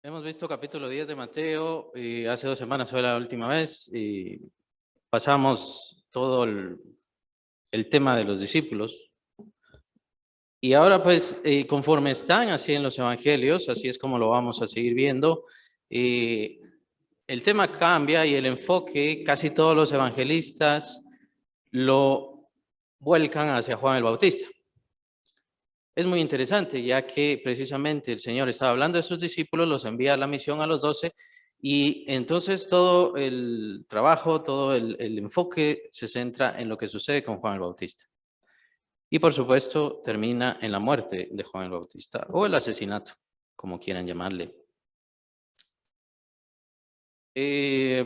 Hemos visto capítulo 10 de Mateo y hace 2 semanas fue la última vez y pasamos todo el tema de los discípulos. Y ahora pues conforme están así en los evangelios, así es como lo vamos a seguir viendo, el tema cambia y el enfoque, casi todos los evangelistas lo vuelcan hacia Juan el Bautista. Es muy interesante, ya que precisamente el Señor estaba hablando de sus discípulos, los envía a la misión a los 12, y entonces todo el trabajo, todo el enfoque se centra en lo que sucede con Juan el Bautista. Y por supuesto termina en la muerte de Juan el Bautista, o el asesinato, como quieran llamarle.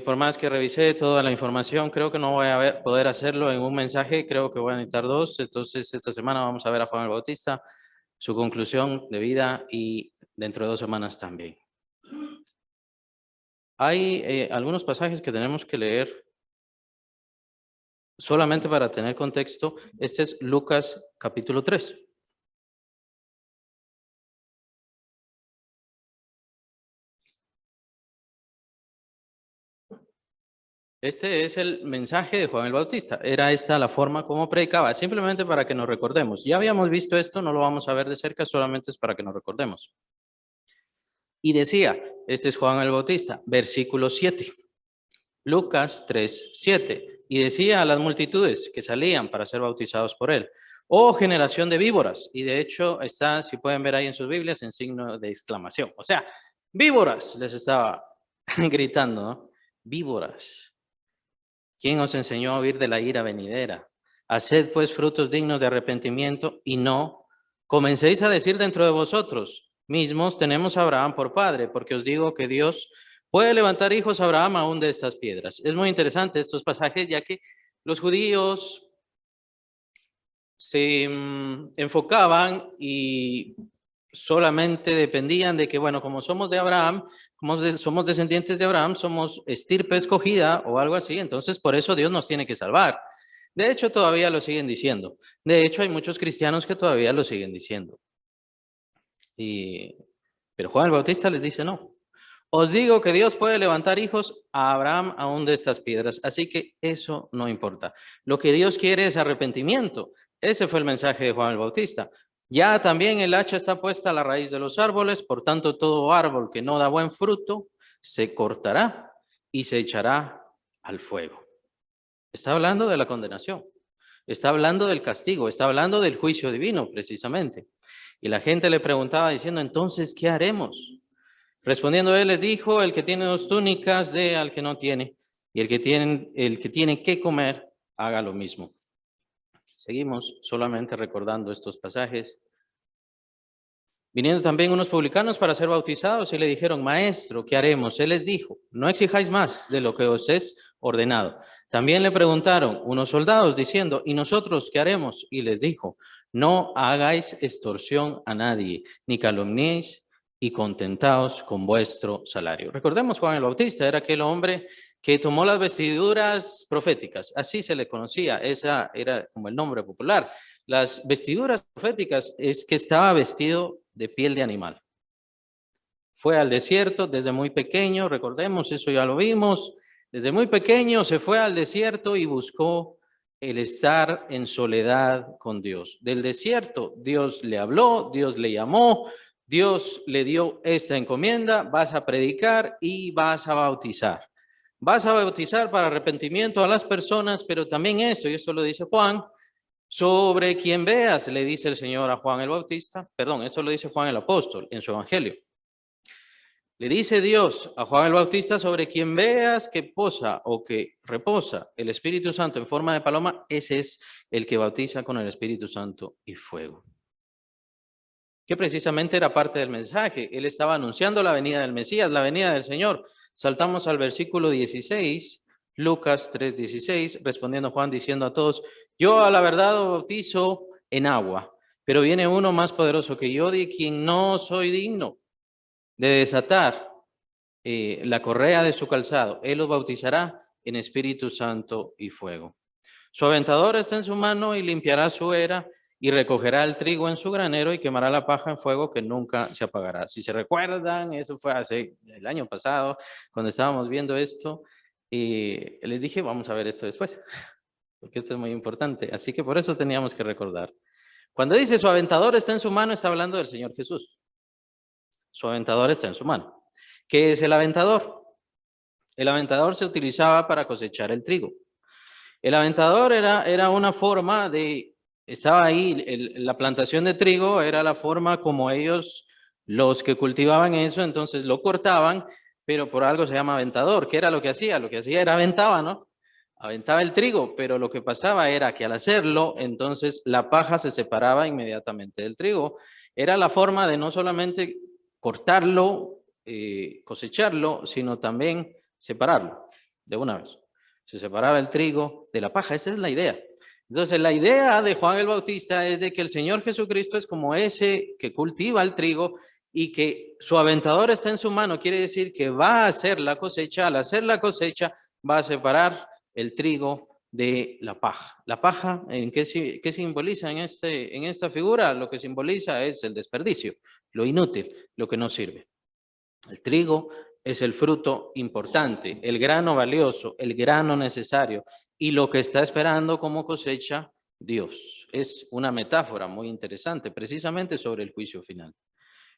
Por más que revisé toda la información, creo que no voy a poder hacerlo en un mensaje, creo que voy a necesitar dos. Entonces esta semana vamos a ver a Juan el Bautista, su conclusión de vida, y dentro de 2 semanas también. Hay algunos pasajes que tenemos que leer solamente para tener contexto. Este es Lucas capítulo 3. Este es el mensaje de Juan el Bautista. Era esta la forma como predicaba, simplemente para que nos recordemos. Ya habíamos visto esto, no lo vamos a ver de cerca, solamente es para que nos recordemos. Y decía, este es Juan el Bautista, versículo 7. Lucas 3, 7. Y decía a las multitudes que salían para ser bautizados por él: oh generación de víboras. Y de hecho está, si pueden ver ahí en sus Biblias, en signo de exclamación. O sea, víboras les estaba gritando, ¿no? Víboras. ¿Quién os enseñó a huir de la ira venidera? Haced pues frutos dignos de arrepentimiento y no comencéis a decir dentro de vosotros mismos: tenemos a Abraham por padre, porque os digo que Dios puede levantar hijos a Abraham aún de estas piedras. Es muy interesante estos pasajes, ya que los judíos se enfocaban y solamente dependían de que, bueno, como somos de Abraham, como somos descendientes de Abraham, somos estirpe escogida o algo así, entonces por eso Dios nos tiene que salvar. De hecho, todavía lo siguen diciendo. De hecho, hay muchos cristianos que todavía lo siguen diciendo. Pero Juan el Bautista les dice: no. Os digo que Dios puede levantar hijos a Abraham aún de estas piedras, así que eso no importa. Lo que Dios quiere es arrepentimiento. Ese fue el mensaje de Juan el Bautista. Ya también el hacha está puesta a la raíz de los árboles, por tanto todo árbol que no da buen fruto se cortará y se echará al fuego. Está hablando de la condenación, está hablando del castigo, está hablando del juicio divino precisamente. Y la gente le preguntaba diciendo: entonces, ¿qué haremos? Respondiendo él les dijo: el que tiene 2 túnicas, dé al que no tiene, y el que tiene que comer, haga lo mismo. Seguimos solamente recordando estos pasajes. Vinieron también unos publicanos para ser bautizados y le dijeron: maestro, ¿qué haremos? Él les dijo: no exijáis más de lo que os es ordenado. También le preguntaron unos soldados diciendo: ¿y nosotros qué haremos? Y les dijo: no hagáis extorsión a nadie, ni calumniéis, y contentaos con vuestro salario. Recordemos, Juan el Bautista era aquel hombre que tomó las vestiduras proféticas, así se le conocía, esa era como el nombre popular. Las vestiduras proféticas es que estaba vestido de piel de animal. Fue al desierto desde muy pequeño, recordemos, eso ya lo vimos. Desde muy pequeño se fue al desierto y buscó el estar en soledad con Dios. Del desierto Dios le habló, Dios le llamó, Dios le dio esta encomienda: vas a predicar y vas a bautizar. Vas a bautizar para arrepentimiento a las personas, pero también esto, y esto lo dice Juan: sobre quien veas, le dice el Señor a Juan el Bautista, perdón, esto lo dice Juan el apóstol en su evangelio. Le dice Dios a Juan el Bautista: sobre quien veas que posa o que reposa el Espíritu Santo en forma de paloma, ese es el que bautiza con el Espíritu Santo y fuego. Que precisamente era parte del mensaje. Él estaba anunciando la venida del Mesías, la venida del Señor. Saltamos al versículo 16, Lucas 3:16, respondiendo Juan diciendo a todos: yo a la verdad bautizo en agua, pero viene uno más poderoso que yo, de quien no soy digno de desatar la correa de su calzado. Él los bautizará en Espíritu Santo y fuego. Su aventador está en su mano y limpiará su era, y recogerá el trigo en su granero y quemará la paja en fuego que nunca se apagará. Si se recuerdan, eso fue hace el año pasado, cuando estábamos viendo esto, y les dije, vamos a ver esto después, porque esto es muy importante. Así que por eso teníamos que recordar. Cuando dice su aventador está en su mano, está hablando del Señor Jesús. Su aventador está en su mano. ¿Qué es el aventador? El aventador se utilizaba para cosechar el trigo. El aventador era una forma de, estaba ahí, la plantación de trigo era la forma como ellos, los que cultivaban eso, entonces lo cortaban, pero por algo se llama aventador. ¿Qué era lo que hacía? Lo que hacía era aventaba, ¿no? Aventaba el trigo, pero lo que pasaba era que al hacerlo, entonces la paja se separaba inmediatamente del trigo. Era la forma de no solamente cortarlo, cosecharlo, sino también separarlo de una vez. Se separaba el trigo de la paja, esa es la idea. Entonces, la idea de Juan el Bautista es de que el Señor Jesucristo es como ese que cultiva el trigo y que su aventador está en su mano, quiere decir que va a hacer la cosecha, al hacer la cosecha va a separar el trigo de la paja. La paja, ¿en qué simboliza en esta figura? Lo que simboliza es el desperdicio, lo inútil, lo que no sirve. El trigo es el fruto importante, el grano valioso, el grano necesario y lo que está esperando como cosecha Dios. Es una metáfora muy interesante precisamente sobre el juicio final,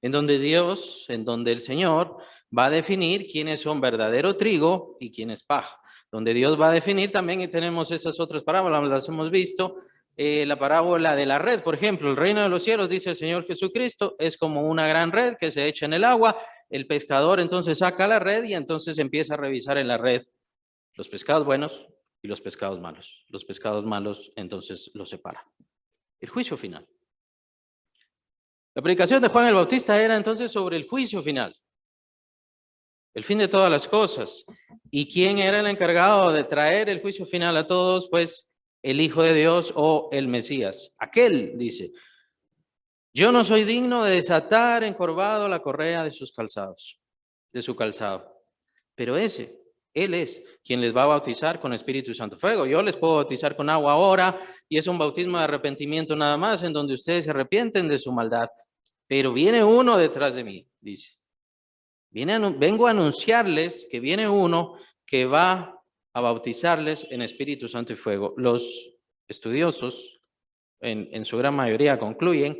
en donde Dios, en donde el Señor va a definir quiénes son verdadero trigo y quién es paja, donde Dios va a definir también, y tenemos esas otras parábolas, las hemos visto, la parábola de la red, por ejemplo, el reino de los cielos, dice el Señor Jesucristo, es como una gran red que se echa en el agua, el pescador entonces saca la red y entonces empieza a revisar en la red los pescados buenos y los pescados malos. Los pescados malos entonces los separa. El juicio final. La predicación de Juan el Bautista era entonces sobre el juicio final, el fin de todas las cosas. ¿Y quién era el encargado de traer el juicio final a todos? Pues el Hijo de Dios o el Mesías. Aquel, dice, yo no soy digno de desatar encorvado la correa de sus calzados, de su calzado. Pero Él es quien les va a bautizar con Espíritu Santo fuego. Yo les puedo bautizar con agua ahora y es un bautismo de arrepentimiento nada más en donde ustedes se arrepienten de su maldad. Pero viene uno detrás de mí, dice. Vengo a anunciarles que viene uno que va a bautizarles en Espíritu Santo y fuego. Los estudiosos, en su gran mayoría, concluyen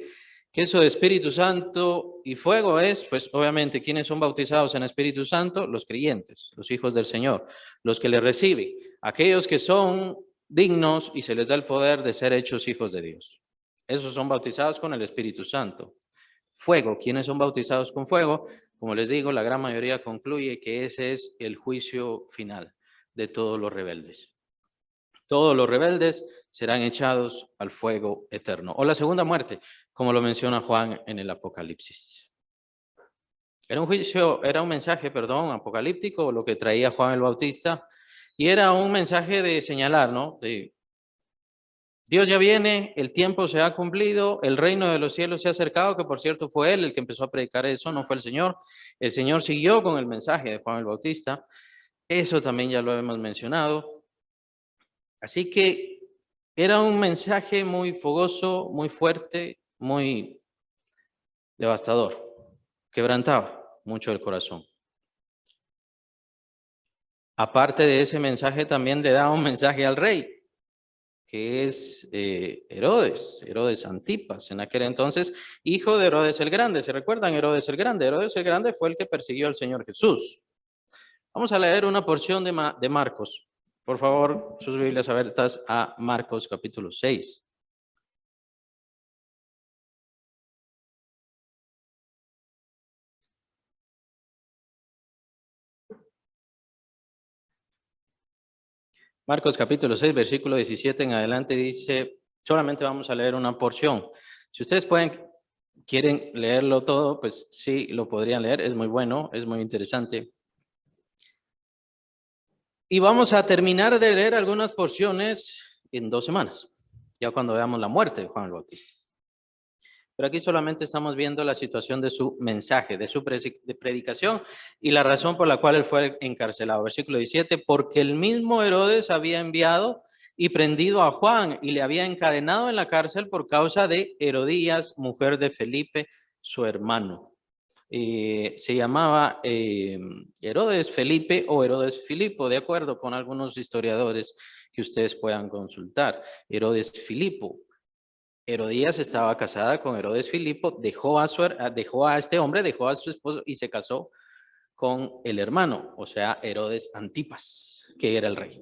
que eso de Espíritu Santo y fuego es, pues obviamente, ¿quiénes son bautizados en Espíritu Santo? Los creyentes, los hijos del Señor, los que le reciben, aquellos que son dignos y se les da el poder de ser hechos hijos de Dios. Esos son bautizados con el Espíritu Santo. Fuego, ¿quiénes son bautizados con fuego? Como les digo, la gran mayoría concluye que ese es el juicio final de todos los rebeldes. Todos los rebeldes serán echados al fuego eterno. O la segunda muerte, como lo menciona Juan en el Apocalipsis. Era un mensaje, apocalíptico, lo que traía Juan el Bautista, y era un mensaje de señalar, ¿no? De Dios ya viene, el tiempo se ha cumplido, el reino de los cielos se ha acercado, que por cierto fue él el que empezó a predicar eso, no fue el Señor. El Señor siguió con el mensaje de Juan el Bautista. Eso también ya lo hemos mencionado. Así que era un mensaje muy fogoso, muy fuerte, muy devastador. Quebrantaba mucho el corazón. Aparte de ese mensaje, también le daba un mensaje al rey, que es Herodes Antipas, en aquel entonces, hijo de Herodes el Grande. ¿Se recuerdan Herodes el Grande? Herodes el Grande fue el que persiguió al Señor Jesús. Vamos a leer una porción de Marcos. Por favor, sus Biblias abiertas a Marcos capítulo 6. Marcos capítulo 6, versículo 17 en adelante dice, solamente vamos a leer una porción. Si ustedes quieren leerlo todo, pues sí, lo podrían leer, es muy bueno, es muy interesante. Y vamos a terminar de leer algunas porciones en 2 semanas, ya cuando veamos la muerte de Juan el Bautista. Pero aquí solamente estamos viendo la situación de su mensaje, de su predicación y la razón por la cual él fue encarcelado. Versículo 17, porque el mismo Herodes había enviado y prendido a Juan y le había encadenado en la cárcel por causa de Herodías, mujer de Felipe, su hermano. Se llamaba Herodes Felipe o Herodes Filipo, de acuerdo con algunos historiadores que ustedes puedan consultar. Herodes Filipo. Herodías estaba casada con Herodes Filipo, dejó a este hombre, dejó a su esposo y se casó con el hermano, o sea, Herodes Antipas, que era el rey.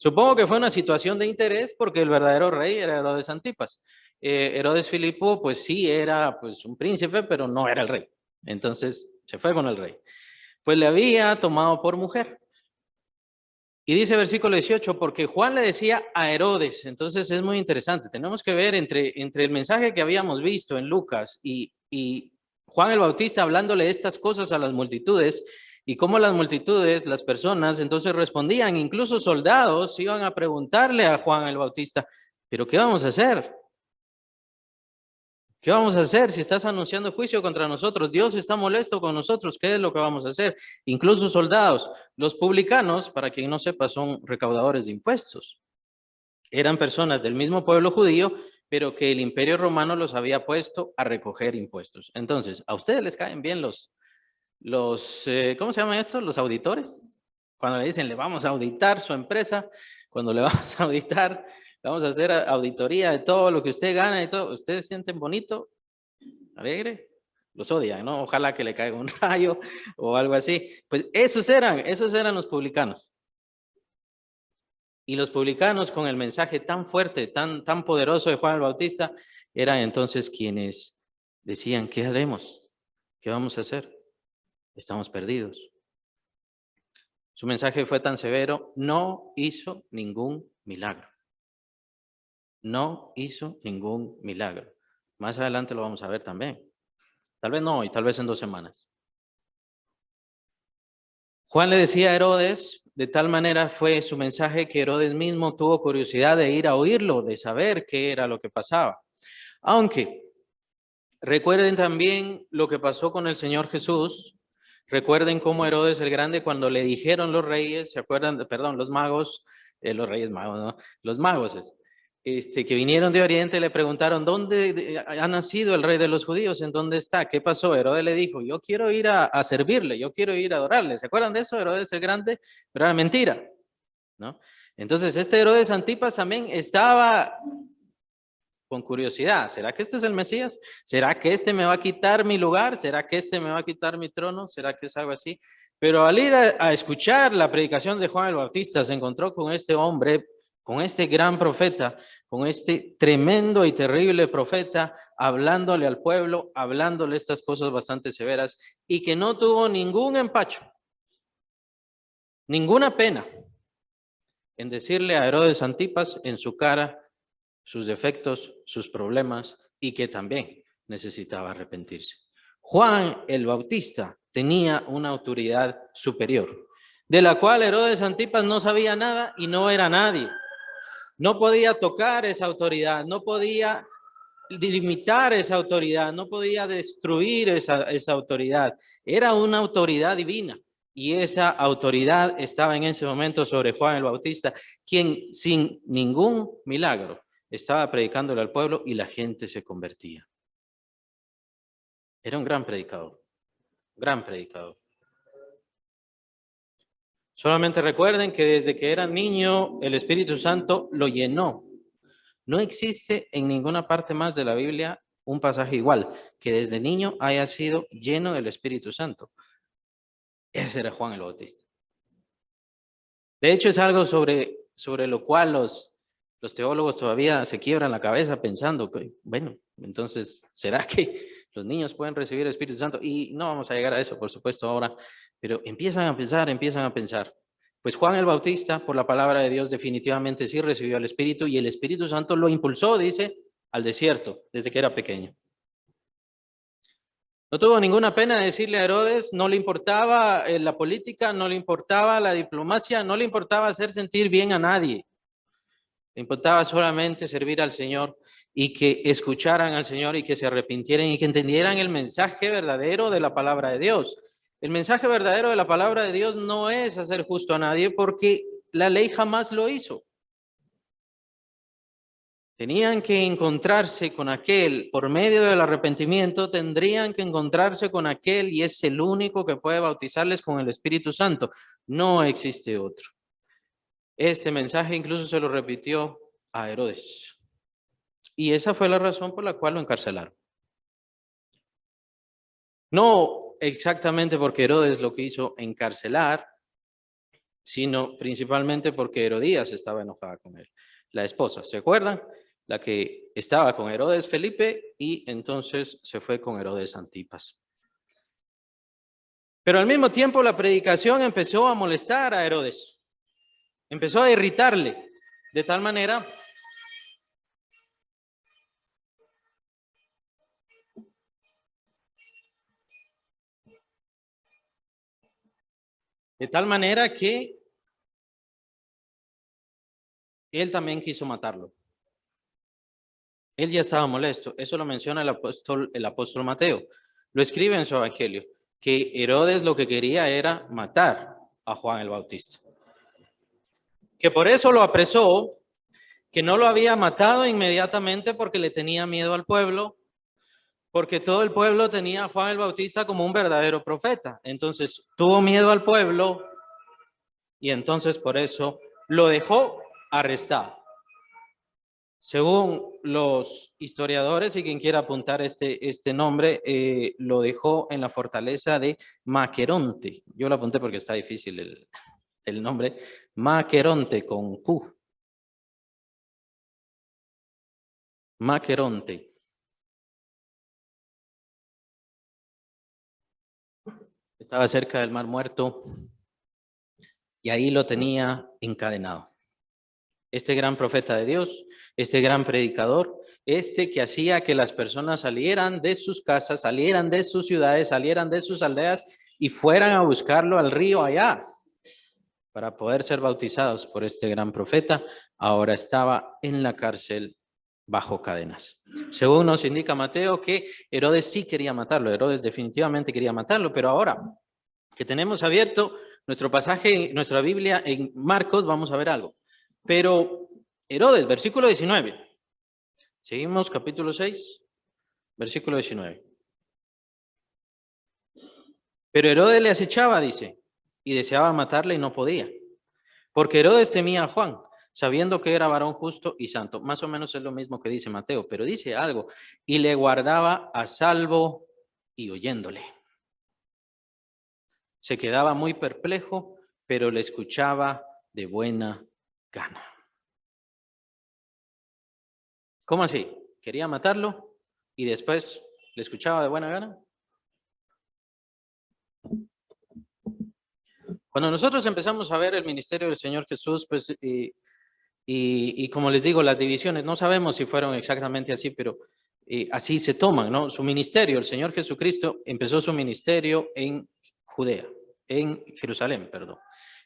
Supongo que fue una situación de interés porque el verdadero rey era Herodes Antipas. Herodes Filipo, pues sí, era pues un príncipe, pero no era el rey. Entonces se fue con el rey. Pues le había tomado por mujer. Y dice versículo 18, porque Juan le decía a Herodes. Entonces es muy interesante. Tenemos que ver entre el mensaje que habíamos visto en Lucas y Juan el Bautista hablándole estas cosas a las multitudes y cómo las multitudes, las personas, entonces respondían. Incluso soldados iban a preguntarle a Juan el Bautista, ¿pero qué vamos a hacer? ¿Qué vamos a hacer si estás anunciando juicio contra nosotros? Dios está molesto con nosotros. ¿Qué es lo que vamos a hacer? Incluso soldados. Los publicanos, para quien no sepa, son recaudadores de impuestos. Eran personas del mismo pueblo judío, pero que el Imperio Romano los había puesto a recoger impuestos. Entonces, ¿a ustedes les caen bien los ¿cómo se llaman estos? Los auditores. Cuando le dicen, le vamos a auditar su empresa, cuando le vamos a auditar, vamos a hacer auditoría de todo lo que usted gana y todo. ¿Ustedes sienten bonito? ¿Alegre? Los odian, ¿no? Ojalá que le caiga un rayo o algo así. Pues esos eran los publicanos. Y los publicanos, con el mensaje tan fuerte, tan poderoso de Juan el Bautista, eran entonces quienes decían, ¿qué haremos? ¿Qué vamos a hacer? Estamos perdidos. Su mensaje fue tan severo, no hizo ningún milagro. No hizo ningún milagro. Más adelante lo vamos a ver también. Tal vez no hoy, tal vez en 2 semanas. Juan le decía a Herodes, de tal manera fue su mensaje que Herodes mismo tuvo curiosidad de ir a oírlo, de saber qué era lo que pasaba. Aunque recuerden también lo que pasó con el Señor Jesús. Recuerden cómo Herodes el Grande, cuando le dijeron los reyes, ¿se acuerdan? Perdón, los magos, los reyes magos, ¿no? Los magos, que vinieron de Oriente, le preguntaron, ¿dónde ha nacido el rey de los judíos? ¿En dónde está? ¿Qué pasó? Herodes le dijo, yo quiero ir a servirle, yo quiero ir a adorarle. ¿Se acuerdan de eso? Herodes el Grande, pero era mentira, ¿no? Entonces, este Herodes Antipas también estaba con curiosidad. ¿Será que este es el Mesías? ¿Será que este me va a quitar mi lugar? ¿Será que este me va a quitar mi trono? ¿Será que es algo así? Pero al ir a escuchar la predicación de Juan el Bautista, se encontró con este hombre, con este gran profeta, con este tremendo y terrible profeta, hablándole al pueblo, hablándole estas cosas bastante severas y que no tuvo ningún empacho, ninguna pena en decirle a Herodes Antipas en su cara sus defectos, sus problemas y que también necesitaba arrepentirse. Juan el Bautista tenía una autoridad superior, de la cual Herodes Antipas no sabía nada y no era nadie. No podía tocar esa autoridad, no podía limitar esa autoridad, no podía destruir esa autoridad. Era una autoridad divina. Y esa autoridad estaba en ese momento sobre Juan el Bautista, quien sin ningún milagro estaba predicándole al pueblo y la gente se convertía. Era un gran predicador, gran predicador. Solamente recuerden que desde que era niño el Espíritu Santo lo llenó. No existe en ninguna parte más de la Biblia un pasaje igual, que desde niño haya sido lleno del Espíritu Santo. Ese era Juan el Bautista. De hecho, es algo sobre lo cual los teólogos todavía se quiebran la cabeza pensando que, bueno, entonces, ¿será que los niños pueden recibir el Espíritu Santo? Y no vamos a llegar a eso, por supuesto, ahora, pero empiezan a pensar. Pues Juan el Bautista, por la palabra de Dios, definitivamente sí recibió el Espíritu y el Espíritu Santo lo impulsó, dice, al desierto, desde que era pequeño. No tuvo ninguna pena decirle a Herodes, no le importaba la política, no le importaba la diplomacia, no le importaba hacer sentir bien a nadie. Le importaba solamente servir al Señor y que escucharan al Señor y que se arrepintieran y que entendieran el mensaje verdadero de la palabra de Dios. El mensaje verdadero de la palabra de Dios no es hacer justo a nadie porque la ley jamás lo hizo. Tenían que encontrarse con aquel, por medio del arrepentimiento, tendrían que encontrarse con aquel y es el único que puede bautizarles con el Espíritu Santo. No existe otro. Este mensaje incluso se lo repitió a Herodes. Y esa fue la razón por la cual lo encarcelaron. No exactamente porque Herodes lo quiso encarcelar, sino principalmente porque Herodías estaba enojada con él. La esposa, ¿se acuerdan? La que estaba con Herodes Felipe y entonces se fue con Herodes Antipas. Pero al mismo tiempo la predicación empezó a molestar a Herodes. Empezó a irritarle de tal manera que él también quiso matarlo. Él ya estaba molesto. Eso lo menciona el apóstol Mateo. Lo escribe en su evangelio, que Herodes lo que quería era matar a Juan el Bautista. Que por eso lo apresó, que no lo había matado inmediatamente porque le tenía miedo al pueblo, porque todo el pueblo tenía a Juan el Bautista como un verdadero profeta. Entonces tuvo miedo al pueblo y entonces por eso lo dejó arrestado. Según los historiadores y quien quiera apuntar este nombre, lo dejó en la fortaleza de Maqueronte. Yo lo apunté porque está difícil el nombre. Maqueronte con Q. Maqueronte. Estaba cerca del Mar Muerto y ahí lo tenía encadenado. Este gran profeta de Dios, este gran predicador, este que hacía que las personas salieran de sus casas, salieran de sus ciudades, salieran de sus aldeas y fueran a buscarlo al río allá para poder ser bautizados por este gran profeta, ahora estaba en la cárcel bajo cadenas. Según nos indica Mateo que Herodes sí quería matarlo, Herodes definitivamente quería matarlo, pero ahora que tenemos abierto nuestro pasaje, nuestra Biblia en Marcos, vamos a ver algo. Pero Herodes, versículo 19. Seguimos capítulo 6, versículo 19. Pero Herodes le acechaba, dice, y deseaba matarle y no podía. Porque Herodes temía a Juan, sabiendo que era varón justo y santo. Más o menos es lo mismo que dice Mateo, pero dice algo. Y le guardaba a salvo y oyéndole. Se quedaba muy perplejo, pero le escuchaba de buena gana. ¿Cómo así? ¿Quería matarlo y después le escuchaba de buena gana? Cuando nosotros empezamos a ver el ministerio del Señor Jesús, pues, y como les digo, las divisiones, no sabemos si fueron exactamente así, pero así se toman, ¿no? Su ministerio, el Señor Jesucristo empezó su ministerio en Judea, en Jerusalén, perdón,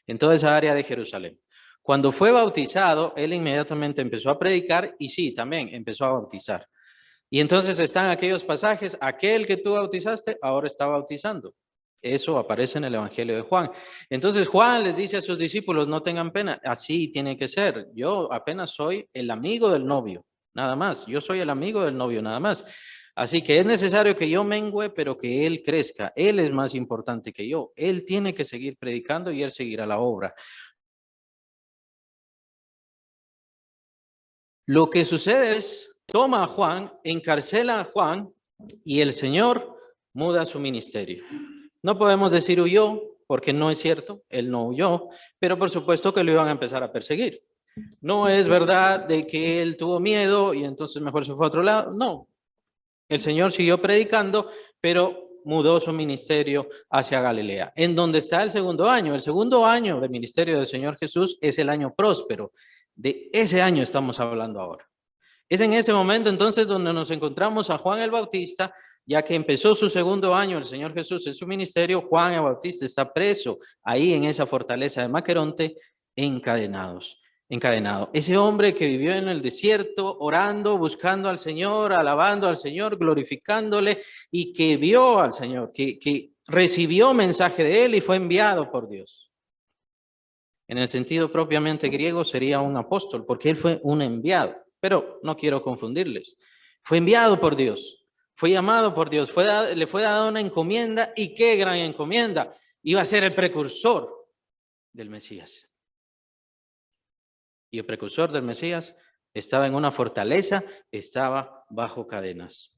en toda esa área de Jerusalén. Cuando fue bautizado, él inmediatamente empezó a predicar y sí, también empezó a bautizar. Y entonces están aquellos pasajes, aquel que tú bautizaste ahora está bautizando. Eso aparece en el Evangelio de Juan. Entonces Juan les dice a sus discípulos, no tengan pena, así tiene que ser. Yo apenas soy el amigo del novio, nada más. Yo soy el amigo del novio, nada más. Así que es necesario que yo mengüe, pero que él crezca. Él es más importante que yo. Él tiene que seguir predicando y él seguirá la obra. Lo que sucede es, toma a Juan, encarcela a Juan y el Señor muda su ministerio. No podemos decir huyó, porque no es cierto, él no huyó, pero por supuesto que lo iban a empezar a perseguir. No es verdad de que él tuvo miedo y entonces mejor se fue a otro lado, no. El Señor siguió predicando, pero mudó su ministerio hacia Galilea, en donde está el segundo año. El segundo año del ministerio del Señor Jesús es el año próspero. De ese año estamos hablando ahora. Es en ese momento entonces donde nos encontramos a Juan el Bautista, ya que empezó su segundo año el Señor Jesús en su ministerio. Juan el Bautista está preso ahí en esa fortaleza de Maqueronte, encadenado. Ese hombre que vivió en el desierto, orando, buscando al Señor, alabando al Señor, glorificándole, y que vio al Señor, que recibió mensaje de él y fue enviado por Dios. En el sentido propiamente griego sería un apóstol, porque él fue un enviado. Pero no quiero confundirles. Fue enviado por Dios, fue llamado por Dios, le fue dada una encomienda, y qué gran encomienda. Iba a ser el precursor del Mesías. Y el precursor del Mesías estaba en una fortaleza, estaba bajo cadenas.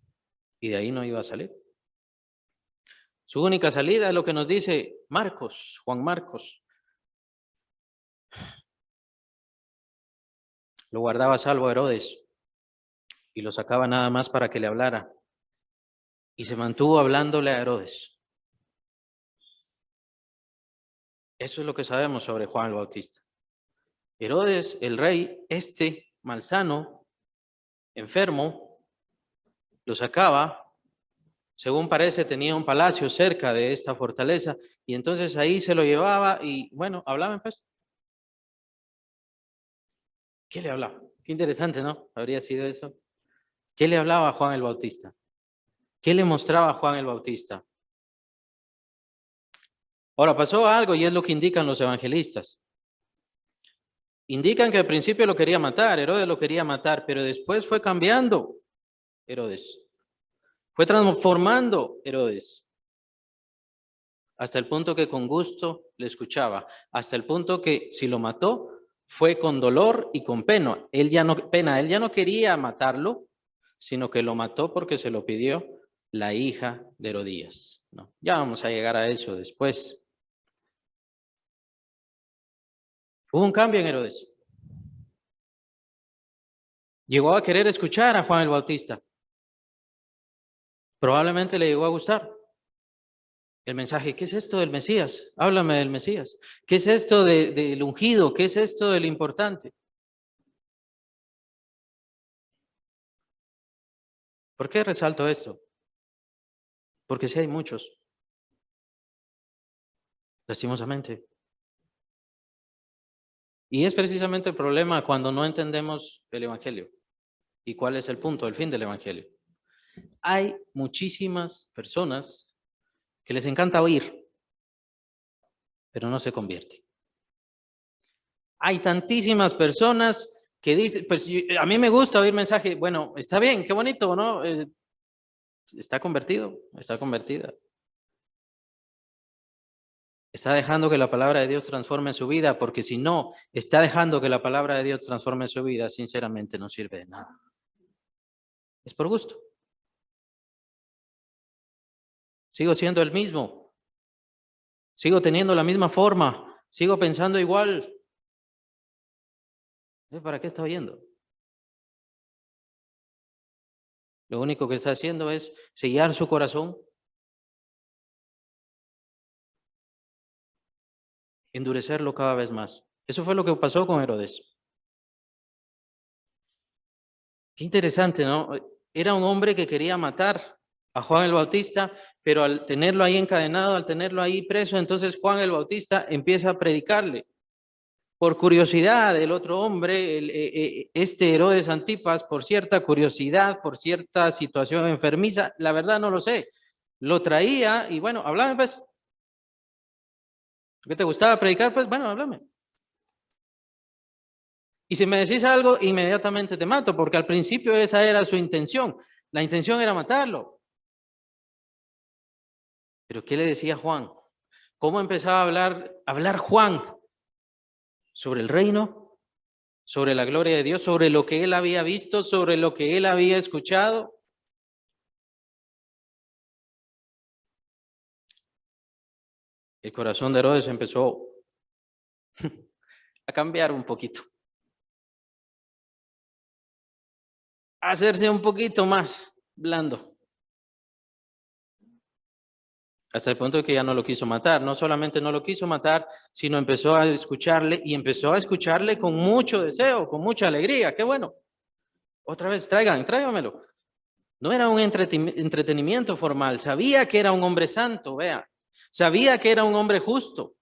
Y de ahí no iba a salir. Su única salida es lo que nos dice Marcos, Juan Marcos. Lo guardaba a salvo Herodes y lo sacaba nada más para que le hablara. Y se mantuvo hablándole a Herodes. Eso es lo que sabemos sobre Juan el Bautista. Herodes, el rey, malsano, enfermo, lo sacaba. Según parece, tenía un palacio cerca de esta fortaleza, y entonces ahí se lo llevaba y, bueno, hablaban pues. ¿Qué le hablaba? Qué interesante, ¿no? Habría sido eso. ¿Qué le hablaba a Juan el Bautista? ¿Qué le mostraba a Juan el Bautista? Ahora, pasó algo, y es lo que indican los evangelistas. Indican que al principio lo quería matar, Herodes lo quería matar, pero después fue cambiando Herodes. Fue transformando Herodes. Hasta el punto que con gusto le escuchaba. Hasta el punto que si lo mató, fue con dolor y con pena. Él ya no quería matarlo, sino que lo mató porque se lo pidió la hija de Herodías. No, ya vamos a llegar a eso después. Hubo un cambio en Herodes. Llegó a querer escuchar a Juan el Bautista. Probablemente le llegó a gustar el mensaje. ¿Qué es esto del Mesías? Háblame del Mesías. ¿Qué es esto del ungido? ¿Qué es esto del importante? ¿Por qué resalto esto? Porque sí hay muchos, lastimosamente. Y es precisamente el problema cuando no entendemos el Evangelio. ¿Y cuál es el punto, el fin del Evangelio? Hay muchísimas personas que les encanta oír, pero no se convierten. Hay tantísimas personas que dicen, pues a mí me gusta oír mensajes, bueno, está bien, qué bonito, ¿no? Está convertido, está convertida. Está dejando que la palabra de Dios transforme su vida, porque si no está dejando que la palabra de Dios transforme su vida, sinceramente no sirve de nada. Es por gusto. Sigo siendo el mismo. Sigo teniendo la misma forma. Sigo pensando igual. ¿Para qué está oyendo? Lo único que está haciendo es sellar su corazón, endurecerlo cada vez más. Eso fue lo que pasó con Herodes. Qué interesante, ¿no? Era un hombre que quería matar a Juan el Bautista, pero al tenerlo ahí encadenado, al tenerlo ahí preso, entonces Juan el Bautista empieza a predicarle. Por curiosidad, el otro hombre, este Herodes Antipas, por cierta curiosidad, por cierta situación enfermiza, la verdad no lo sé, lo traía y bueno, háblame pues. ¿Qué te gustaba predicar? Pues bueno, háblame. Y si me decís algo, inmediatamente te mato, porque al principio esa era su intención. La intención era matarlo. Pero ¿qué le decía Juan? ¿Cómo empezaba a hablar Juan sobre el reino, sobre la gloria de Dios, sobre lo que él había visto, sobre lo que él había escuchado? El corazón de Herodes empezó a cambiar un poquito, a hacerse un poquito más blando. Hasta el punto de que ya no lo quiso matar. No solamente no lo quiso matar, sino empezó a escucharle, y empezó a escucharle con mucho deseo, con mucha alegría. ¡Qué bueno! Otra vez, tráigamelo. No era un entretenimiento formal. Sabía que era un hombre santo, vea. Sabía que era un hombre justo.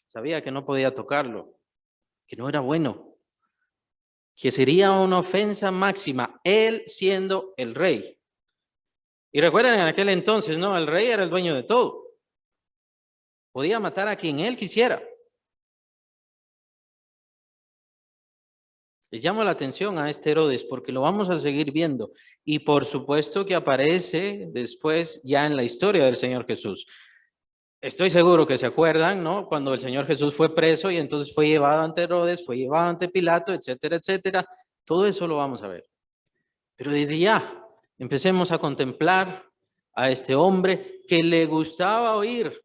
Sabía que no podía tocarlo, que no era bueno, que sería una ofensa máxima, él siendo el rey. Y recuerden, en aquel entonces, ¿no? El rey era el dueño de todo. Podía matar a quien él quisiera. Les llamo la atención a este Herodes porque lo vamos a seguir viendo. Y por supuesto que aparece después ya en la historia del Señor Jesús. Estoy seguro que se acuerdan, ¿no? Cuando el Señor Jesús fue preso y entonces fue llevado ante Herodes, fue llevado ante Pilato, etcétera, etcétera. Todo eso lo vamos a ver. Pero desde ya empecemos a contemplar a este hombre que le gustaba oír,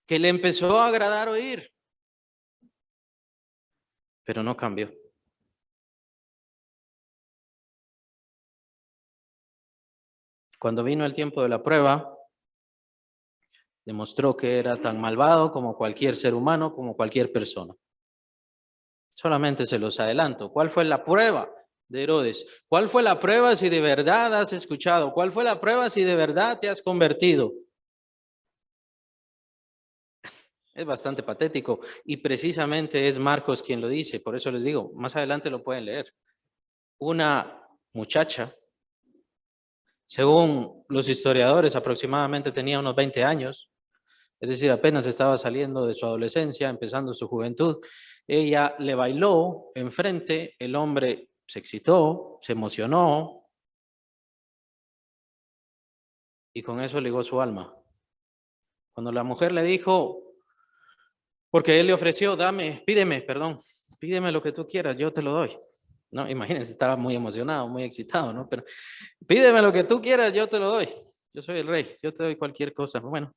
que le empezó a agradar oír, pero no cambió. Cuando vino el tiempo de la prueba, demostró que era tan malvado como cualquier ser humano, como cualquier persona. Solamente se los adelanto. ¿Cuál fue la prueba de Herodes? ¿Cuál fue la prueba si de verdad has escuchado? ¿Cuál fue la prueba si de verdad te has convertido? Es bastante patético y precisamente es Marcos quien lo dice. Por eso les digo, más adelante lo pueden leer. Una muchacha, según los historiadores, aproximadamente tenía unos 20 años, es decir, apenas estaba saliendo de su adolescencia, empezando su juventud. Ella le bailó enfrente, el hombre se excitó, se emocionó y con eso ligó su alma. Cuando la mujer le dijo, porque él le ofreció, pídeme lo que tú quieras, yo te lo doy. No, imagínense, estaba muy emocionado, muy excitado, ¿no? Pero pídeme lo que tú quieras, yo te lo doy. Yo soy el rey, yo te doy cualquier cosa. Bueno,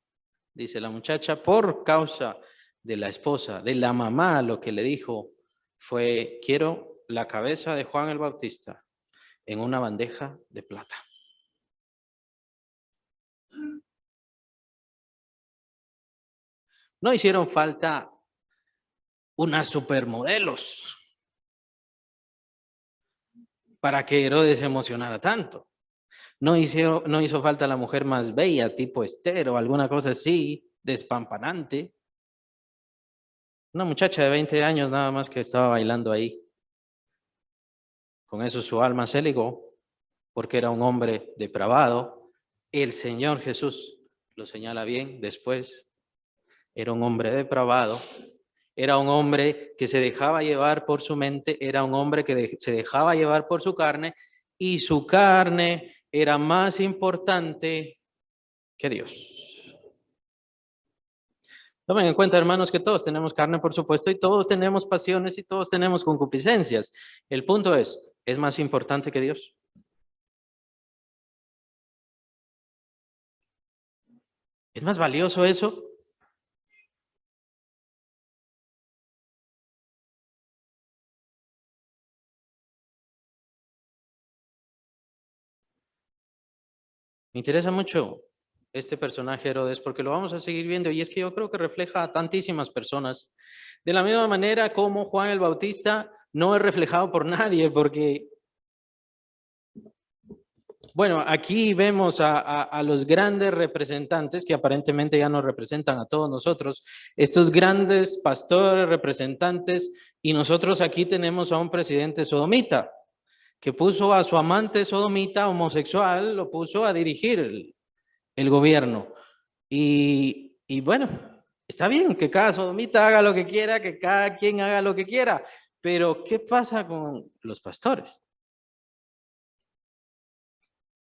dice la muchacha, por causa de la esposa, de la mamá, lo que le dijo fue, quiero la cabeza de Juan el Bautista en una bandeja de plata. No hicieron falta unas supermodelos para que Herodes se emocionara tanto. No hizo falta la mujer más bella, tipo Esther o alguna cosa así, despampanante. Una muchacha de 20 años nada más que estaba bailando ahí. Con eso su alma se ligó, porque era un hombre depravado. El Señor Jesús lo señala bien después. Era un hombre depravado. Era un hombre que se dejaba llevar por su mente. Era un hombre que se dejaba llevar por su carne. Y su carne era más importante que Dios. Tomen en cuenta, hermanos, que todos tenemos carne, por supuesto, y todos tenemos pasiones y todos tenemos concupiscencias. El punto ¿es más importante que Dios? ¿Es más valioso eso? Me interesa mucho este personaje Herodes porque lo vamos a seguir viendo y es que yo creo que refleja a tantísimas personas. De la misma manera como Juan el Bautista no es reflejado por nadie porque, bueno, aquí vemos a los grandes representantes que aparentemente ya nos representan a todos nosotros, estos grandes pastores, representantes, y nosotros aquí tenemos a un presidente sodomita que puso a su amante sodomita homosexual, lo puso a dirigir el gobierno. Y bueno, está bien que cada sodomita haga lo que quiera, que cada quien haga lo que quiera, pero ¿qué pasa con los pastores?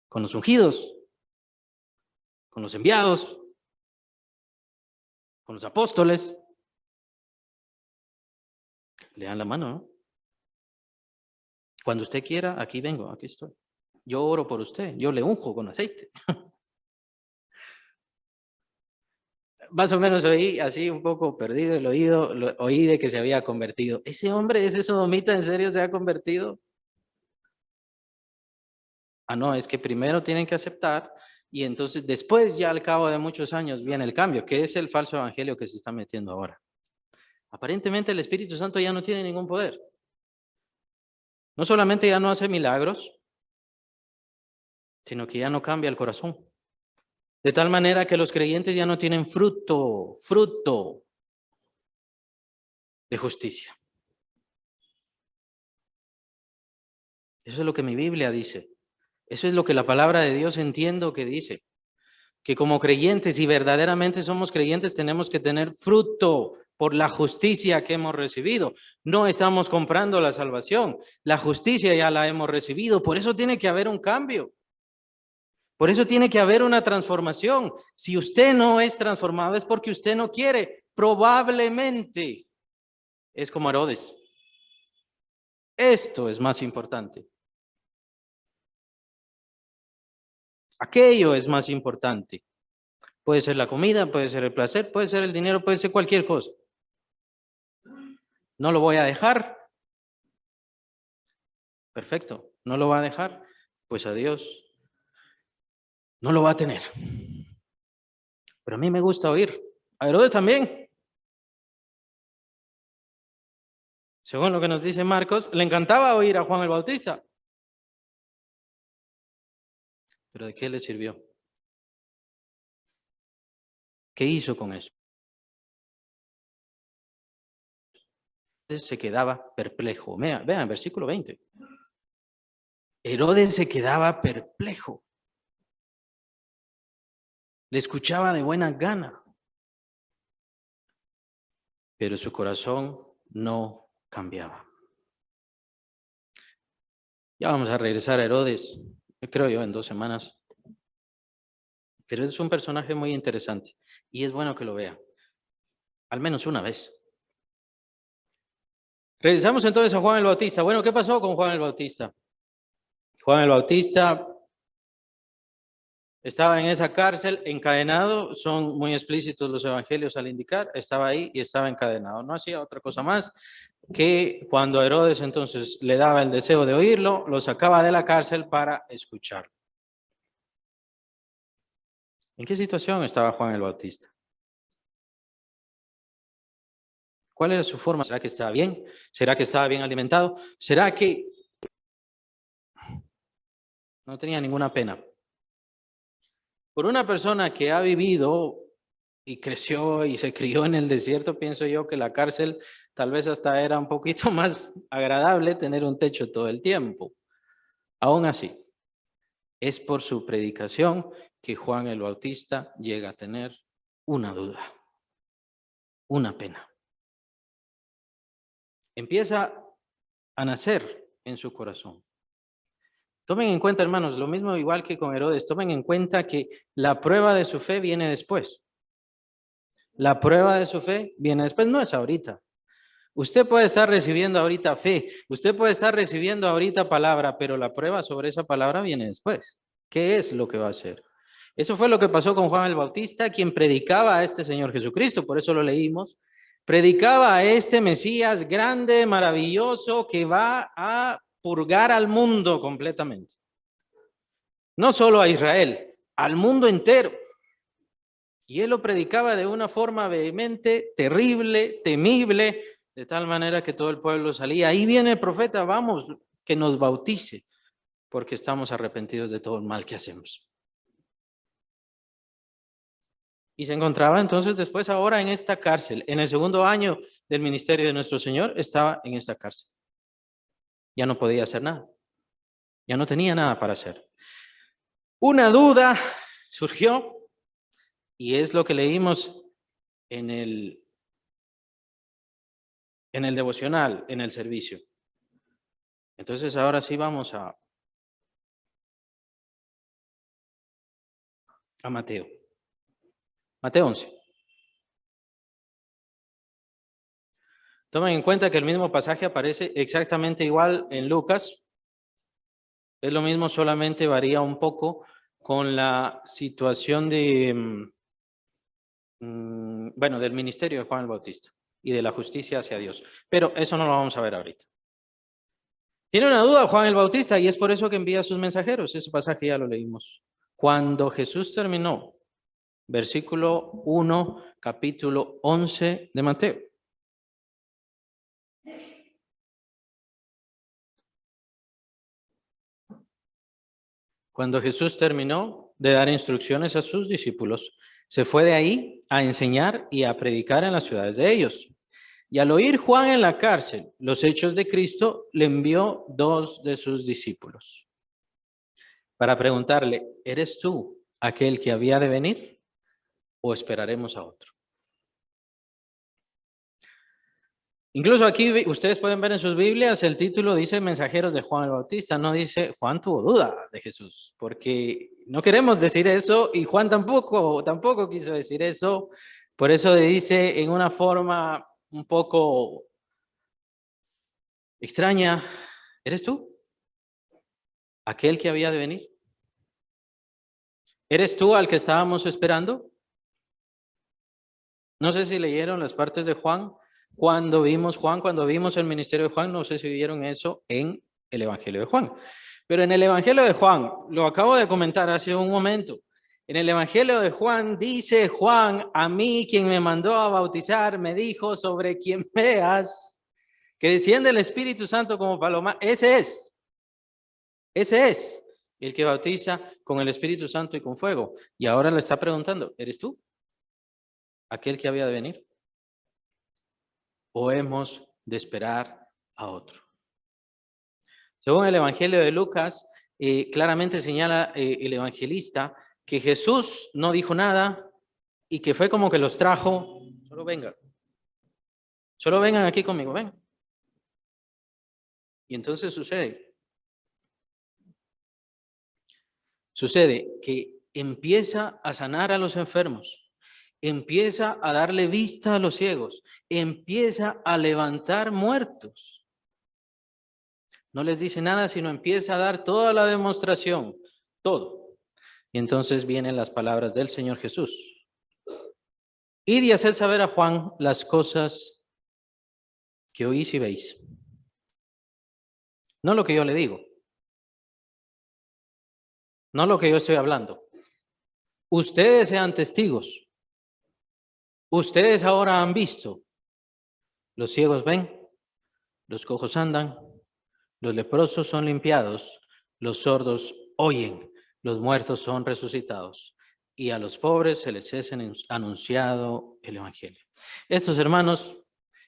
Con los ungidos, con los enviados, con los apóstoles. Le dan la mano, ¿no? Cuando usted quiera, aquí vengo, aquí estoy. Yo oro por usted, yo le unjo con aceite. Más o menos oí así un poco perdido el oído, oí de que se había convertido. ¿Ese hombre, ese sodomita, en serio se ha convertido? Ah, no, es que primero tienen que aceptar y entonces después ya al cabo de muchos años viene el cambio, que es el falso evangelio que se está metiendo ahora. Aparentemente el Espíritu Santo ya no tiene ningún poder. No solamente ya no hace milagros, sino que ya no cambia el corazón. De tal manera que los creyentes ya no tienen fruto de justicia. Eso es lo que mi Biblia dice. Eso es lo que la palabra de Dios entiendo que dice. Que como creyentes y verdaderamente somos creyentes tenemos que tener fruto por la justicia que hemos recibido. No estamos comprando la salvación. La justicia ya la hemos recibido. Por eso tiene que haber un cambio. Por eso tiene que haber una transformación. Si usted no es transformado es porque usted no quiere. Probablemente es como Herodes. Esto es más importante. Aquello es más importante. Puede ser la comida, puede ser el placer, puede ser el dinero, puede ser cualquier cosa. No lo voy a dejar. Perfecto. No lo va a dejar. Pues adiós. No lo va a tener. Pero a mí me gusta oír. A Herodes también. Según lo que nos dice Marcos, le encantaba oír a Juan el Bautista. ¿Pero de qué le sirvió? ¿Qué hizo con eso? Se quedaba perplejo. Vean, versículo 20. Herodes se quedaba perplejo. Le escuchaba de buena gana. Pero su corazón no cambiaba. Ya vamos a regresar a Herodes, creo yo, en 2 semanas. Pero es un personaje muy interesante y es bueno que lo vea, al menos una vez. Regresamos entonces a Juan el Bautista. Bueno, ¿qué pasó con Juan el Bautista? Juan el Bautista estaba en esa cárcel, encadenado. Son muy explícitos los evangelios al indicar. Estaba ahí y estaba encadenado. No hacía otra cosa más que cuando Herodes entonces le daba el deseo de oírlo, lo sacaba de la cárcel para escucharlo. ¿En qué situación estaba Juan el Bautista? ¿Cuál era su forma? ¿Será que estaba bien? ¿Será que estaba bien alimentado? ¿Será que no tenía ninguna pena? Por una persona que ha vivido y creció y se crió en el desierto, pienso yo que la cárcel tal vez hasta era un poquito más agradable tener un techo todo el tiempo. Aún así, es por su predicación que Juan el Bautista llega a tener una duda, una pena. Empieza a nacer en su corazón. Tomen en cuenta, hermanos, lo mismo igual que con Herodes, tomen en cuenta que la prueba de su fe viene después. La prueba de su fe viene después, no es ahorita. Usted puede estar recibiendo ahorita fe, usted puede estar recibiendo ahorita palabra, pero la prueba sobre esa palabra viene después. ¿Qué es lo que va a hacer? Eso fue lo que pasó con Juan el Bautista, quien predicaba a este Señor Jesucristo, por eso lo leímos. Predicaba a este Mesías grande, maravilloso, que va a purgar al mundo completamente. No solo a Israel, al mundo entero. Y él lo predicaba de una forma vehemente, terrible, temible, de tal manera que todo el pueblo salía. Ahí viene el profeta, vamos, que nos bautice, porque estamos arrepentidos de todo el mal que hacemos. Y se encontraba entonces después ahora en esta cárcel. En el 2º año del ministerio de nuestro Señor estaba en esta cárcel. Ya no podía hacer nada. Ya no tenía nada para hacer. Una duda surgió y es lo que leímos en el devocional, en el servicio. Entonces ahora sí vamos a Mateo. Mateo 11. Tomen en cuenta que el mismo pasaje aparece exactamente igual en Lucas. Es lo mismo, solamente varía un poco con la situación de, del ministerio de Juan el Bautista y de la justicia hacia Dios. Pero eso no lo vamos a ver ahorita. Tiene una duda Juan el Bautista y es por eso que envía a sus mensajeros. Ese pasaje ya lo leímos. Cuando Jesús terminó, versículo 1, capítulo 11 de Mateo. Cuando Jesús terminó de dar instrucciones a sus discípulos, se fue de ahí a enseñar y a predicar en las ciudades de ellos. Y al oír Juan en la cárcel los hechos de Cristo, le envió 2 de sus discípulos para preguntarle, ¿eres tú aquel que había de venir o esperaremos a otro? Incluso aquí ustedes pueden ver en sus Biblias, el título dice mensajeros de Juan el Bautista, no dice Juan tuvo duda de Jesús, porque no queremos decir eso y Juan tampoco quiso decir eso, por eso dice en una forma un poco extraña, ¿eres tú aquel que había de venir? ¿Eres tú al que estábamos esperando? No sé si leyeron las partes de Juan, cuando vimos el ministerio de Juan, no sé si vieron eso en el Evangelio de Juan. Pero en el Evangelio de Juan, lo acabo de comentar hace un momento, en el Evangelio de Juan dice Juan, a mí quien me mandó a bautizar me dijo sobre quien veas que desciende el Espíritu Santo como paloma, ese es el que bautiza con el Espíritu Santo y con fuego. Y ahora le está preguntando, ¿eres tú aquel que había de venir? ¿O hemos de esperar a otro? Según el Evangelio de Lucas, claramente señala el evangelista que Jesús no dijo nada y que fue como que los trajo, solo vengan aquí conmigo, ven. Y entonces sucede que empieza a sanar a los enfermos, empieza a darle vista a los ciegos, empieza a levantar muertos. No les dice nada, sino empieza a dar toda la demostración, todo. Y entonces vienen las palabras del Señor Jesús. Id y haced saber a Juan las cosas que oís y veis. No lo que yo le digo. No lo que yo estoy hablando. Ustedes sean testigos. Ustedes ahora han visto. Los ciegos ven, los cojos andan, los leprosos son limpiados, los sordos oyen, los muertos son resucitados y a los pobres se les es anunciado el Evangelio. Estos hermanos,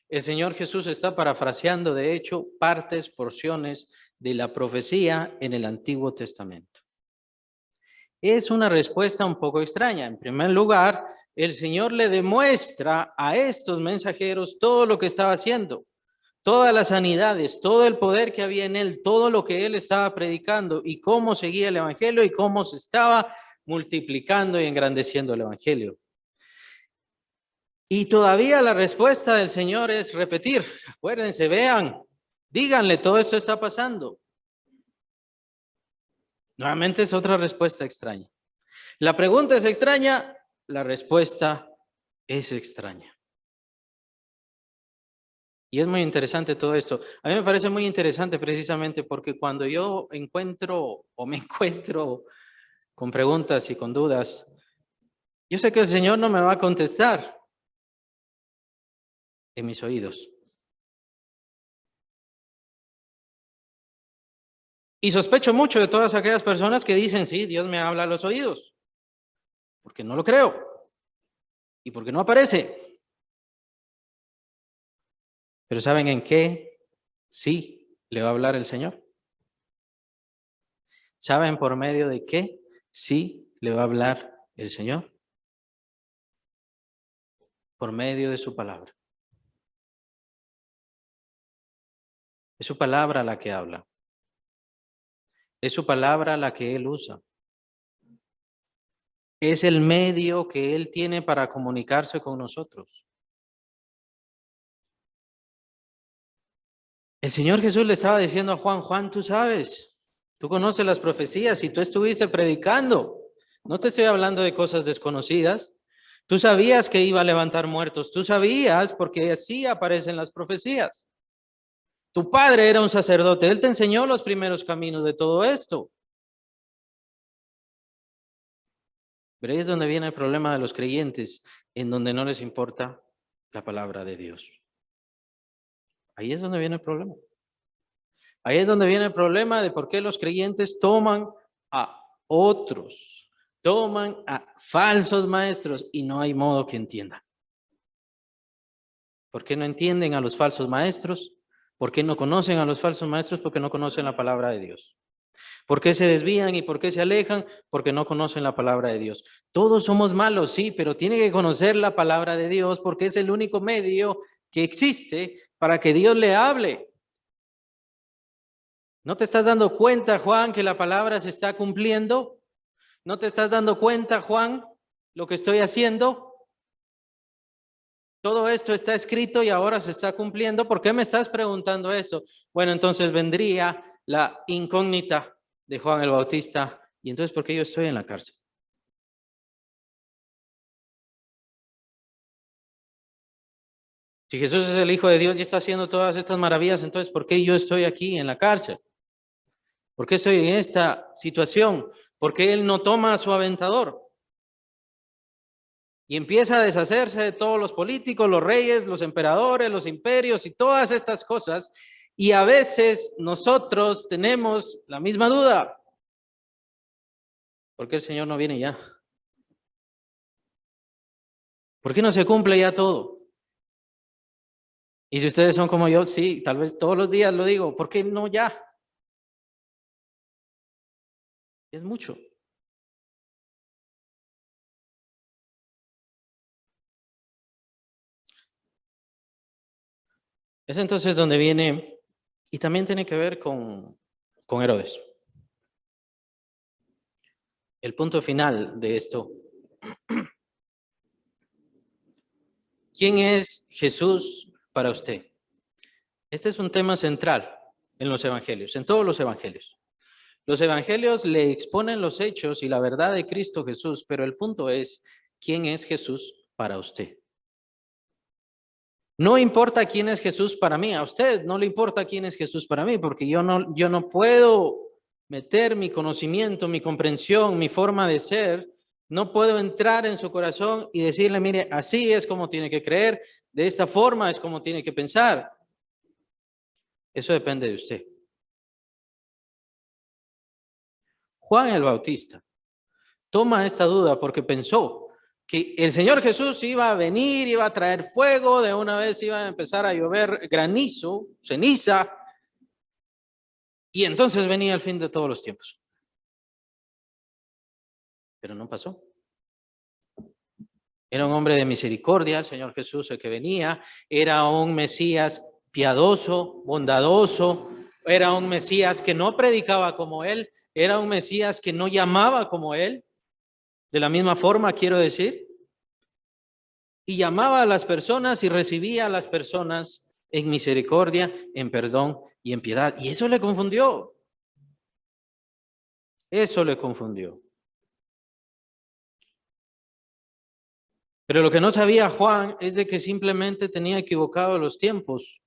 el Señor Jesús está parafraseando, de hecho, porciones de la profecía en el Antiguo Testamento. Es una respuesta un poco extraña. En primer lugar, el Señor le demuestra a estos mensajeros todo lo que estaba haciendo, todas las sanidades, todo el poder que había en él, todo lo que él estaba predicando y cómo seguía el Evangelio y cómo se estaba multiplicando y engrandeciendo el Evangelio. Y todavía la respuesta del Señor es repetir. Acuérdense, vean, díganle, todo esto está pasando. Nuevamente es otra respuesta extraña. La pregunta es extraña, la respuesta es extraña. Y es muy interesante todo esto. A mí me parece muy interesante precisamente porque cuando yo me encuentro con preguntas y con dudas, yo sé que el Señor no me va a contestar en mis oídos. Y sospecho mucho de todas aquellas personas que dicen, sí, Dios me habla a los oídos, porque no lo creo y porque no aparece. Pero ¿saben en qué sí le va a hablar el Señor? ¿Saben por medio de qué sí le va a hablar el Señor? Por medio de su palabra. Es su palabra la que habla. Es su palabra la que Él usa. Es el medio que Él tiene para comunicarse con nosotros. El Señor Jesús le estaba diciendo a Juan, Juan, tú sabes, tú conoces las profecías y tú estuviste predicando. No te estoy hablando de cosas desconocidas. Tú sabías que iba a levantar muertos. Tú sabías porque así aparecen las profecías. Tu padre era un sacerdote. Él te enseñó los primeros caminos de todo esto. Pero ahí es donde viene el problema de los creyentes, en donde no les importa la palabra de Dios. Ahí es donde viene el problema. Ahí es donde viene el problema de por qué los creyentes toman a otros, toman a falsos maestros y no hay modo que entiendan. ¿Por qué no entienden a los falsos maestros? ¿Por qué no conocen a los falsos maestros? Porque no conocen la palabra de Dios. ¿Por qué se desvían y por qué se alejan? Porque no conocen la palabra de Dios. Todos somos malos, sí, pero tiene que conocer la palabra de Dios porque es el único medio que existe para que Dios le hable. ¿No te estás dando cuenta, Juan, que la palabra se está cumpliendo? ¿No te estás dando cuenta, Juan, lo que estoy haciendo? Todo esto está escrito y ahora se está cumpliendo. ¿Por qué me estás preguntando eso? Bueno, entonces vendría la incógnita de Juan el Bautista. ¿Y entonces por qué yo estoy en la cárcel? Si Jesús es el Hijo de Dios y está haciendo todas estas maravillas, entonces ¿por qué yo estoy aquí en la cárcel? ¿Por qué estoy en esta situación? ¿Por qué Él no toma su aventador? Y empieza a deshacerse de todos los políticos, los reyes, los emperadores, los imperios y todas estas cosas. Y a veces nosotros tenemos la misma duda. ¿Por qué el Señor no viene ya? ¿Por qué no se cumple ya todo? Y si ustedes son como yo, sí, tal vez todos los días lo digo, ¿por qué no ya? Es mucho. Es entonces donde viene, y también tiene que ver con Herodes. El punto final de esto. ¿Quién es Jesús para usted? Este es un tema central en los evangelios, en todos los evangelios. Los evangelios le exponen los hechos y la verdad de Cristo Jesús, pero el punto es, ¿quién es Jesús para usted? No importa quién es Jesús para mí, a usted no le importa quién es Jesús para mí, porque yo no puedo meter mi conocimiento, mi comprensión, mi forma de ser, no puedo entrar en su corazón y decirle, mire, así es como tiene que creer, de esta forma es como tiene que pensar. Eso depende de usted. Juan el Bautista toma esta duda porque pensó que el Señor Jesús iba a venir, iba a traer fuego, de una vez iba a empezar a llover granizo, ceniza, y entonces venía el fin de todos los tiempos. Pero no pasó. Era un hombre de misericordia, el Señor Jesús, el que venía, era un Mesías piadoso, bondadoso, era un Mesías que no predicaba como él, era un Mesías que no llamaba como él, de la misma forma quiero decir, y llamaba a las personas y recibía a las personas en misericordia, en perdón y en piedad. Y eso le confundió. Eso le confundió. Pero lo que no sabía Juan es de que simplemente tenía equivocado los tiempos.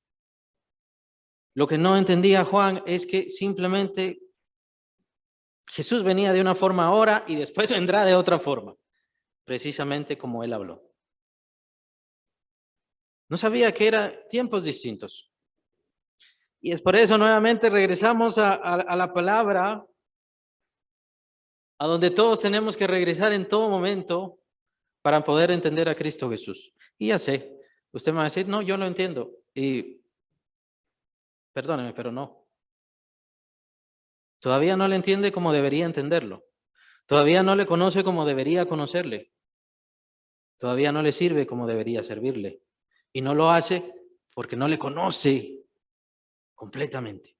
Lo que no entendía Juan es que simplemente Jesús venía de una forma ahora y después vendrá de otra forma, precisamente como él habló. No sabía que eran tiempos distintos. Y es por eso nuevamente regresamos a la palabra, a donde todos tenemos que regresar en todo momento para poder entender a Cristo Jesús. Y ya sé, usted me va a decir, no, yo lo entiendo. Y perdóneme, pero no. Todavía no le entiende como debería entenderlo. Todavía no le conoce como debería conocerle. Todavía no le sirve como debería servirle. Y no lo hace porque no le conoce completamente.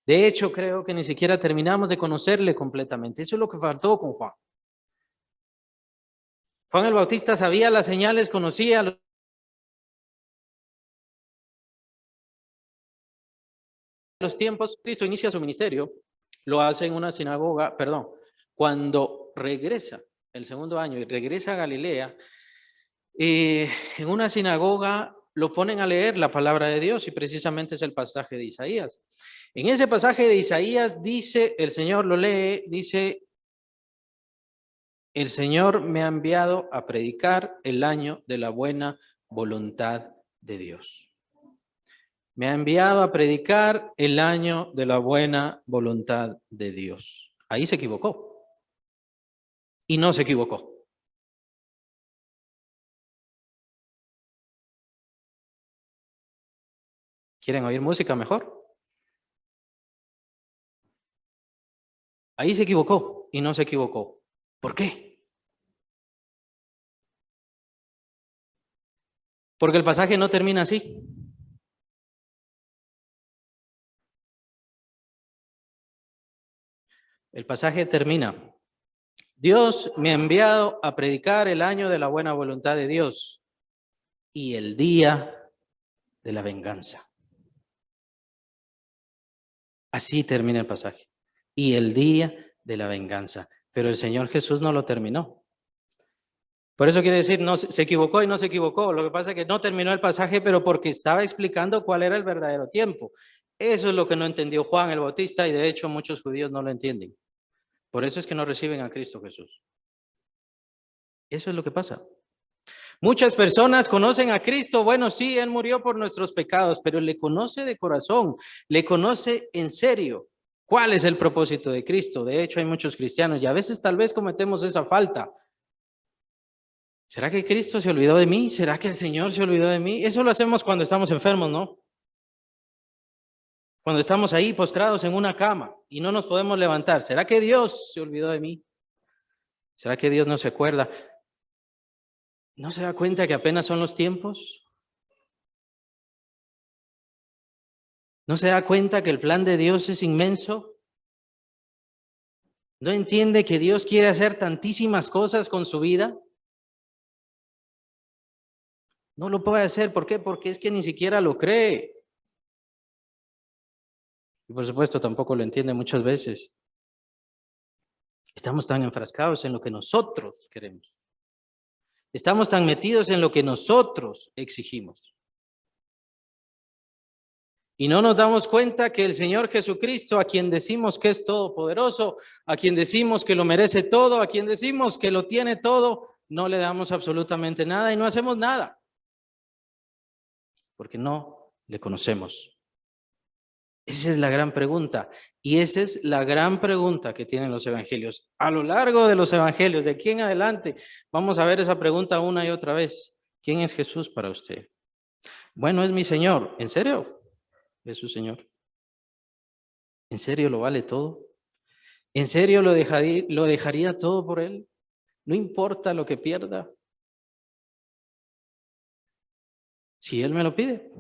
De hecho, creo que ni siquiera terminamos de conocerle completamente. Eso es lo que faltó con Juan. Juan el Bautista sabía las señales, conocía los tiempos. Cristo inicia su ministerio, lo hace en una sinagoga, perdón, cuando regresa el segundo año y regresa a Galilea, en una sinagoga lo ponen a leer la palabra de Dios y precisamente es el pasaje de Isaías. En ese pasaje de Isaías dice, el Señor lo lee, dice, el Señor me ha enviado a predicar el año de la buena voluntad de Dios. Me ha enviado a predicar el año de la buena voluntad de Dios. Ahí se equivocó. Y no se equivocó. ¿Quieren oír música mejor? Ahí se equivocó y no se equivocó. ¿Por qué? Porque el pasaje no termina así. El pasaje termina. Dios me ha enviado a predicar el año de la buena voluntad de Dios y el día de la venganza. Así termina el pasaje. Y el día de la venganza. Pero el Señor Jesús no lo terminó. Por eso quiere decir, no, se equivocó y no se equivocó. Lo que pasa es que no terminó el pasaje, pero porque estaba explicando cuál era el verdadero tiempo. Eso es lo que no entendió Juan el Bautista y de hecho muchos judíos no lo entienden. Por eso es que no reciben a Cristo Jesús. Eso es lo que pasa. Muchas personas conocen a Cristo, bueno, sí, Él murió por nuestros pecados, pero le conoce de corazón, le conoce en serio. ¿Cuál es el propósito de Cristo? De hecho, hay muchos cristianos y a veces tal vez cometemos esa falta. ¿Será que Cristo se olvidó de mí? ¿Será que el Señor se olvidó de mí? Eso lo hacemos cuando estamos enfermos, ¿no? Cuando estamos ahí postrados en una cama y no nos podemos levantar. ¿Será que Dios se olvidó de mí? ¿Será que Dios no se acuerda? ¿No se da cuenta que apenas son los tiempos? ¿No se da cuenta que el plan de Dios es inmenso? ¿No entiende que Dios quiere hacer tantísimas cosas con su vida? No lo puede hacer. ¿Por qué? Porque es que ni siquiera lo cree. Y por supuesto tampoco lo entiende muchas veces. Estamos tan enfrascados en lo que nosotros queremos. Estamos tan metidos en lo que nosotros exigimos. Y no nos damos cuenta que el Señor Jesucristo, a quien decimos que es todopoderoso, a quien decimos que lo merece todo, a quien decimos que lo tiene todo, no le damos absolutamente nada y no hacemos nada. Porque no le conocemos. Esa es la gran pregunta. Y esa es la gran pregunta que tienen los evangelios. A lo largo de los evangelios, de aquí en adelante, vamos a ver esa pregunta una y otra vez. ¿Quién es Jesús para usted? Bueno, es mi Señor. ¿En serio? ¿Es su Señor? ¿En serio lo vale todo? ¿En serio lo dejaría todo por Él? No importa lo que pierda. Si Él me lo pide.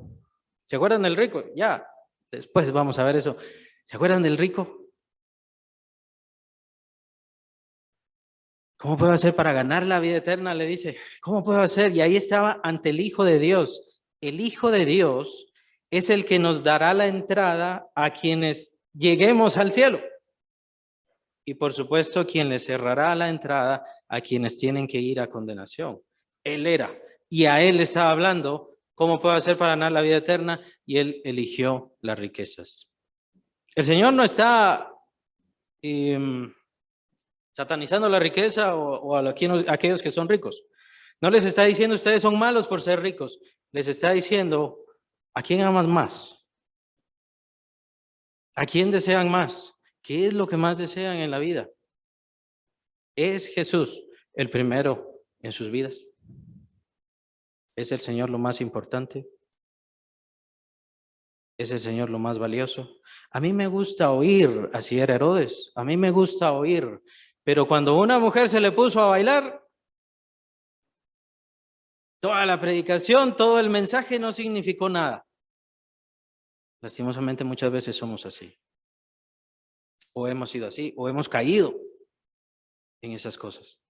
¿Se acuerdan del rico? Ya, después vamos a ver eso. ¿Se acuerdan del rico? ¿Cómo puedo hacer para ganar la vida eterna? Le dice, ¿cómo puedo hacer? Y ahí estaba ante el Hijo de Dios. El Hijo de Dios es el que nos dará la entrada a quienes lleguemos al cielo. Y por supuesto, quien le cerrará la entrada a quienes tienen que ir a condenación. Él era. Y a él estaba hablando, ¿cómo puedo hacer para ganar la vida eterna? Y él eligió las riquezas. El Señor no está satanizando la riqueza o a aquellos que son ricos. No les está diciendo ustedes son malos por ser ricos. Les está diciendo, ¿a quién amas más? ¿A quién desean más? ¿Qué es lo que más desean en la vida? ¿Es Jesús el primero en sus vidas? ¿Es el Señor lo más importante? ¿Es el Señor lo más valioso? A mí me gusta oír, así era Herodes, a mí me gusta oír, pero cuando una mujer se le puso a bailar, toda la predicación, todo el mensaje no significó nada. Lastimosamente muchas veces somos así. O hemos sido así, o hemos caído en esas cosas.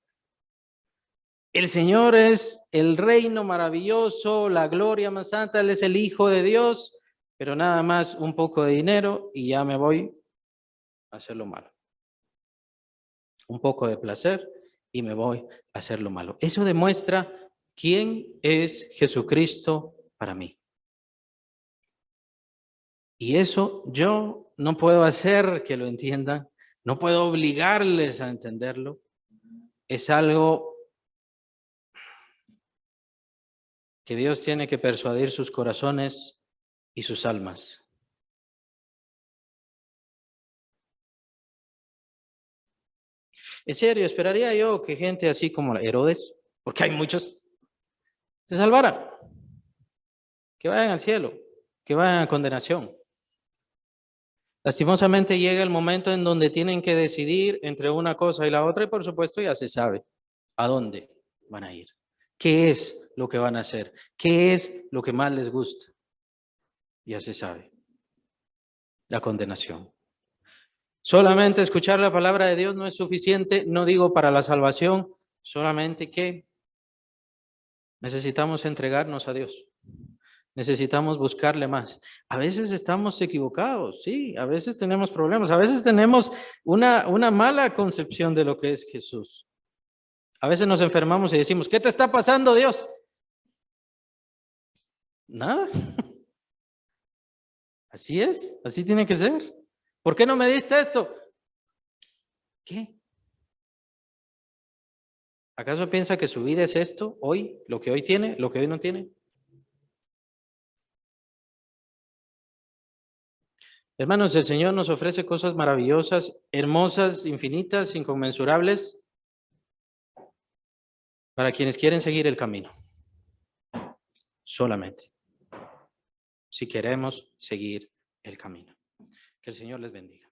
El Señor es el reino maravilloso, la gloria más santa, Él es el Hijo de Dios, pero nada más un poco de dinero y ya me voy a hacer lo malo. Un poco de placer y me voy a hacer lo malo. Eso demuestra quién es Jesucristo para mí. Y eso yo no puedo hacer que lo entiendan, no puedo obligarles a entenderlo. Es algo que Dios tiene que persuadir sus corazones y sus almas. En serio, esperaría yo que gente así como Herodes, porque hay muchos, se salvara, que vayan al cielo, que vayan a condenación. Lastimosamente llega el momento en donde tienen que decidir entre una cosa y la otra y por supuesto ya se sabe a dónde van a ir, qué es lo que van a hacer, qué es lo que más les gusta. Ya se sabe, la condenación. Solamente escuchar la palabra de Dios no es suficiente, no digo para la salvación, solamente que necesitamos entregarnos a Dios. Necesitamos buscarle más. A veces estamos equivocados, sí, a veces tenemos problemas, a veces tenemos una mala concepción de lo que es Jesús. A veces nos enfermamos y decimos, ¿qué te está pasando, Dios? Nada. Así es, así tiene que ser. ¿Por qué no me diste esto? ¿Qué? ¿Acaso piensa que su vida es esto, hoy, lo que hoy tiene, lo que hoy no tiene? Hermanos, el Señor nos ofrece cosas maravillosas, hermosas, infinitas, inconmensurables, para quienes quieren seguir el camino. Solamente. Si queremos seguir el camino. Que el Señor les bendiga.